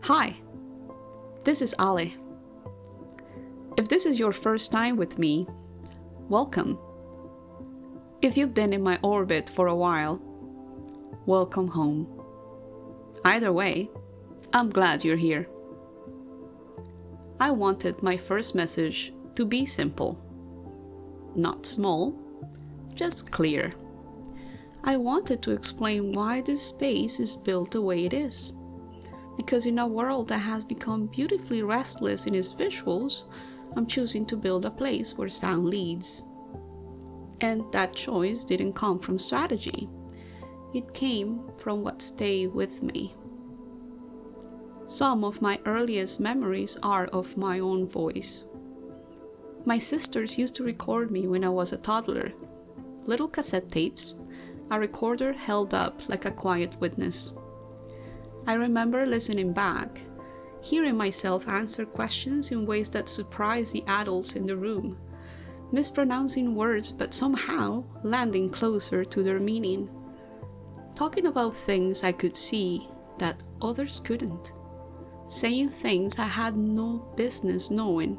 Hi, this is Ali. If this is your first time with me, welcome. If you've been in my orbit for a while, welcome home. Either way, I'm glad you're here. I wanted my first message to be simple. Not small, just clear. I wanted to explain why this space is built the way it is. Because in a world that has become beautifully restless in its visuals, I'm choosing to build a place where sound leads. And that choice didn't come from strategy. It came from what stayed with me. Some of my earliest memories are of my own voice. My sisters used to record me when I was a toddler. Little cassette tapes, a recorder held up like a quiet witness. I remember listening back, hearing myself answer questions in ways that surprised the adults in the room, mispronouncing words but somehow landing closer to their meaning, talking about things I could see that others couldn't, saying things I had no business knowing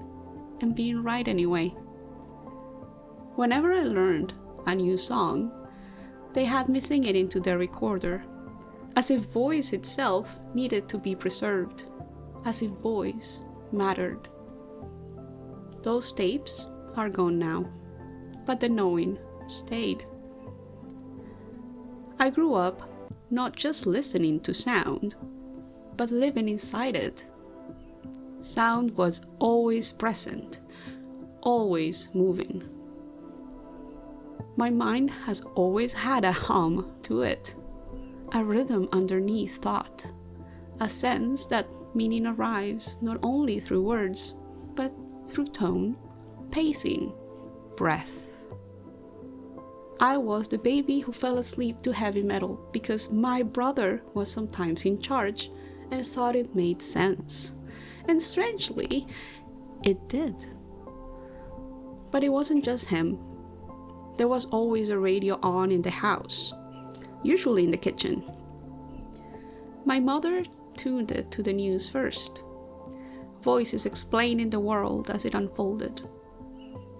and being right anyway. Whenever I learned a new song, they had me sing it into their recorder, as if voice itself needed to be preserved, as if voice mattered. Those tapes are gone now, but the knowing stayed. I grew up not just listening to sound, but living inside it. Sound was always present, always moving. My mind has always had a hum to it. A rhythm underneath thought, a sense that meaning arrives not only through words, but through tone, pacing, breath. I was the baby who fell asleep to heavy metal because my brother was sometimes in charge and thought it made sense. And strangely, it did. But it wasn't just him. There was always a radio on in the house, usually in the kitchen. My mother tuned it to the news first, voices explaining the world as it unfolded.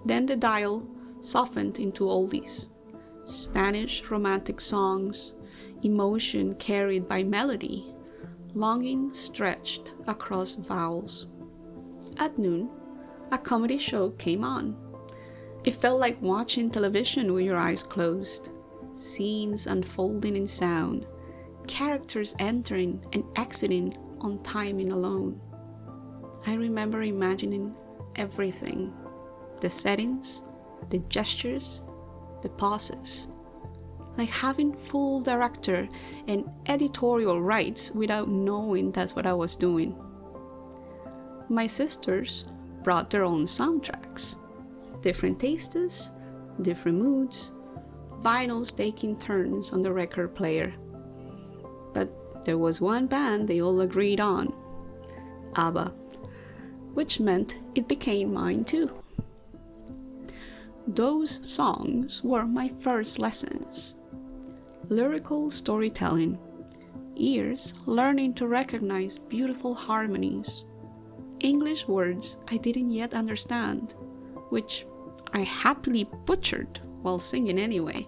Then the dial softened into oldies, Spanish romantic songs, emotion carried by melody, longing stretched across vowels. At noon, a comedy show came on. It felt like watching television with your eyes closed. Scenes unfolding in sound, characters entering and exiting on timing alone. I remember imagining everything, the settings, the gestures, the pauses, like having full director and editorial rights without knowing that's what I was doing. My sisters brought their own soundtracks, different tastes, different moods, vinyls taking turns on the record player. But there was one band they all agreed on, ABBA, which meant it became mine too. Those songs were my first lessons. Lyrical storytelling, ears learning to recognize beautiful harmonies, English words I didn't yet understand, which I happily butchered while singing anyway.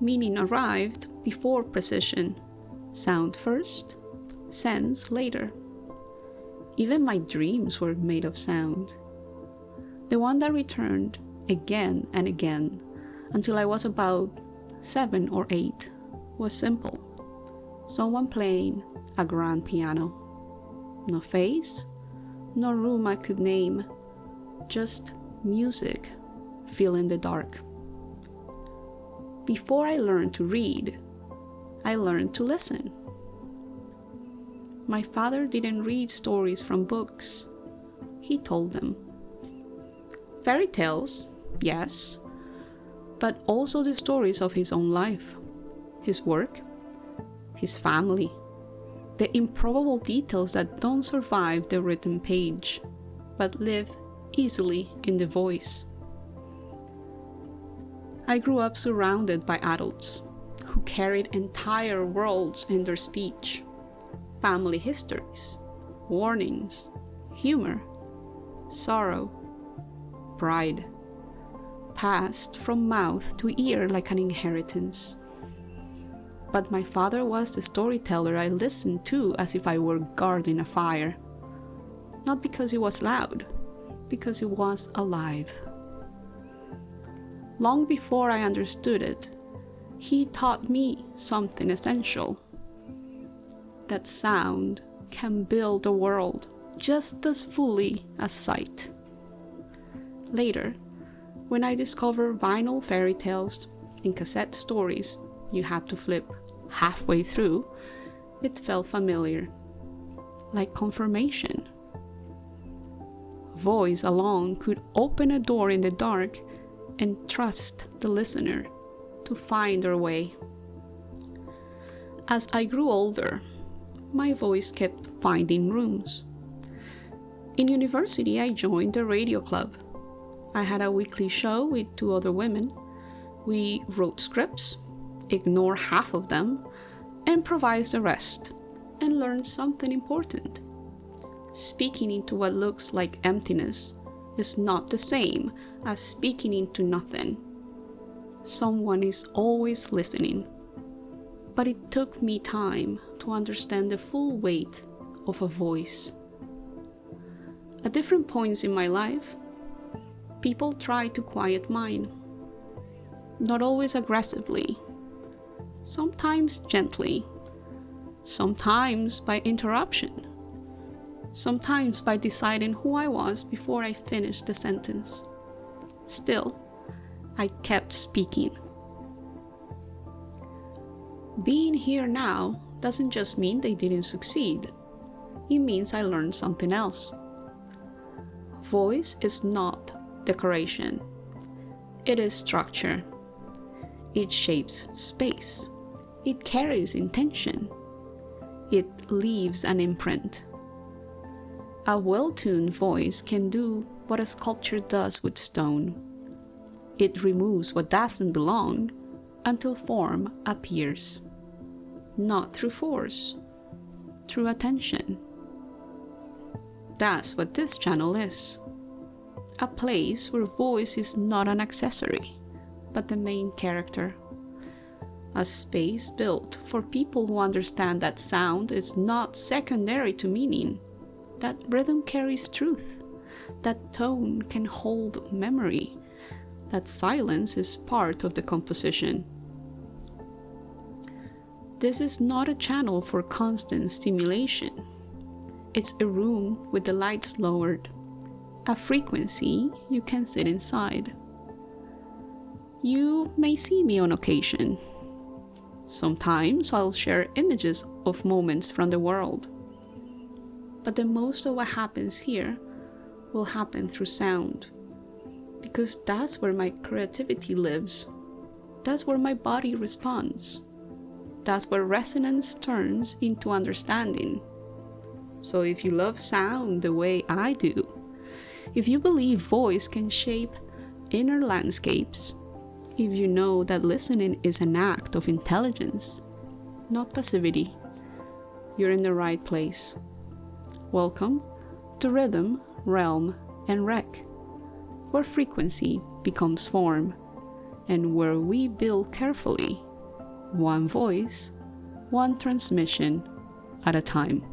Meaning arrived before precision, sound first, sense later. Even my dreams were made of sound. The one that returned again and again until I was about 7 or 8 was simple. Someone playing a grand piano. No face, no room I could name, just music filling the dark. Before I learned to read, I learned to listen. My father didn't read stories from books. He told them. Fairy tales, yes, but also the stories of his own life, his work, his family, the improbable details that don't survive the written page, but live easily in the voice. I grew up surrounded by adults who carried entire worlds in their speech. family histories, warnings, humor, sorrow, pride, passed from mouth to ear like an inheritance. But my father was the storyteller I listened to as if I were guarding a fire. Not because he was loud, because he was alive. Long before I understood it, he taught me something essential. That sound can build a world just as fully as sight. Later, when I discovered vinyl fairy tales and cassette stories you had to flip halfway through, it felt familiar, like confirmation. Voice alone could open a door in the dark and trust the listener to find their way. As I grew older, my voice kept finding rooms. In university, I joined a radio club. I had a weekly show with 2 other women. We wrote scripts, ignored half of them, improvised the rest, and learned something important. Speaking into what looks like emptiness is not the same as speaking into nothing. Someone is always listening. But it took me time to understand the full weight of a voice. At different points in my life, people try to quiet mine. Not always aggressively, sometimes gently, sometimes by interruption, sometimes by deciding who I was before I finished the sentence. Still, I kept speaking. Being here now doesn't just mean they didn't succeed. It means I learned something else. Voice is not decoration. It is structure. It shapes space. It carries intention. It leaves an imprint. A well-tuned voice can do what a sculpture does with stone. It removes what doesn't belong until form appears. Not through force, through attention. That's what this channel is. A place where voice is not an accessory, but the main character. A space built for people who understand that sound is not secondary to meaning, that rhythm carries truth, that tone can hold memory, that silence is part of the composition. This is not a channel for constant stimulation. It's a room with the lights lowered, a frequency you can sit inside. You may see me on occasion. Sometimes I'll share images of moments from the world. But the most of what happens here will happen through sound, because that's where my creativity lives. That's where my body responds. That's where resonance turns into understanding. So if you love sound the way I do, if you believe voice can shape inner landscapes, if you know that listening is an act of intelligence, not passivity, you're in the right place. Welcome to Rhythm, Realm, and Rec, where frequency becomes form, and where we build carefully, one voice, one transmission at a time.